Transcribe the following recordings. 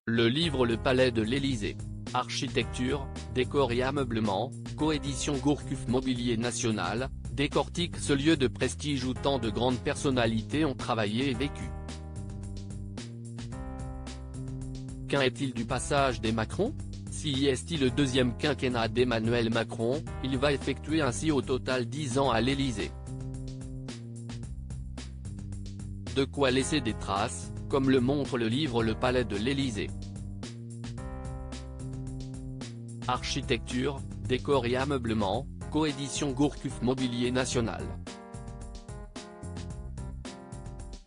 Le livre Le Palais de l'Élysée. Architecture, décor et ameublement, coédition Gourcuff Mobilier National, décortique ce lieu de prestige où tant de grandes personnalités ont travaillé et vécu. Qu'en est-il du passage des Macron? Si est-il le deuxième quinquennat d'Emmanuel Macron, il va effectuer ainsi au total 10 ans à l'Élysée. De quoi laisser des traces, comme le montre le livre Le Palais de l'Élysée. Architecture, décor et ameublement, coédition Gourcuff Mobilier National.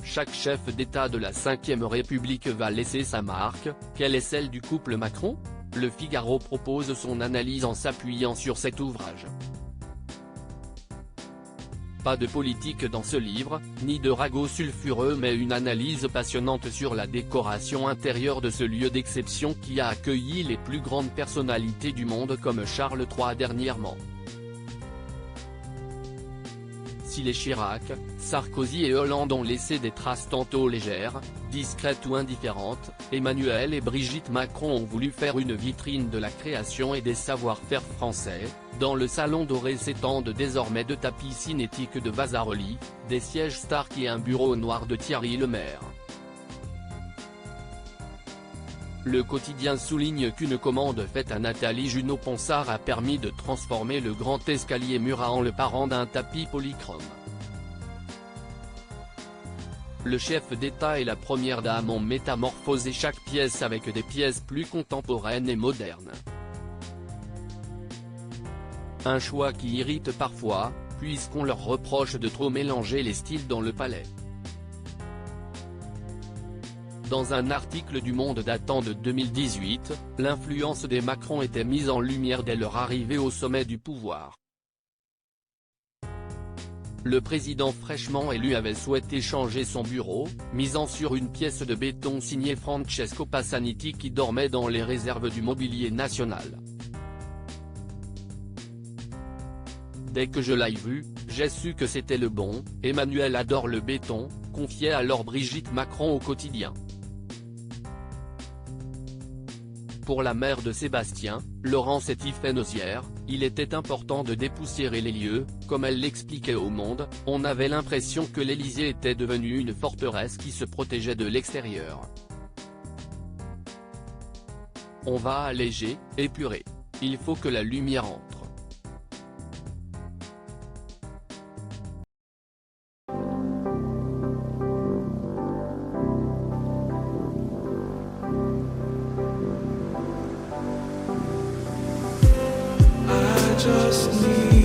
Chaque chef d'État de la Ve République va laisser sa marque. Quelle est celle du couple Macron? Le Figaro propose son analyse en s'appuyant sur cet ouvrage. Pas de politique dans ce livre, ni de ragots sulfureux mais une analyse passionnante sur la décoration intérieure de ce lieu d'exception qui a accueilli les plus grandes personnalités du monde comme Charles III dernièrement. Si les Chirac, Sarkozy et Hollande ont laissé des traces tantôt légères, discrètes ou indifférentes, Emmanuel et Brigitte Macron ont voulu faire une vitrine de la création et des savoir-faire français. Dans le salon doré s'étendent désormais deux tapis cinétiques de Vasarely, des sièges Stark et un bureau noir de Thierry Lemaire. Le quotidien souligne qu'une commande faite à Nathalie Junot-Ponsard a permis de transformer le grand escalier Murat en le parent d'un tapis polychrome. Le chef d'État et la première dame ont métamorphosé chaque pièce avec des pièces plus contemporaines et modernes. Un choix qui irrite parfois, puisqu'on leur reproche de trop mélanger les styles dans le palais. Dans un article du Monde datant de 2018, l'influence des Macron était mise en lumière dès leur arrivée au sommet du pouvoir. Le président fraîchement élu avait souhaité changer son bureau, misant sur une pièce de béton signée Francesco Passaniti qui dormait dans les réserves du mobilier national. Dès que je l'ai vu, j'ai su que c'était le bon. Emmanuel adore le béton, confiait alors Brigitte Macron au quotidien. Pour la mère de Sébastien, Laurence et Tiffaine Osière, il était important de dépoussiérer les lieux. Comme elle l'expliquait au Monde, on avait l'impression que l'Élysée était devenue une forteresse qui se protégeait de l'extérieur. On va alléger, épurer. Il faut que la lumière entre. Just need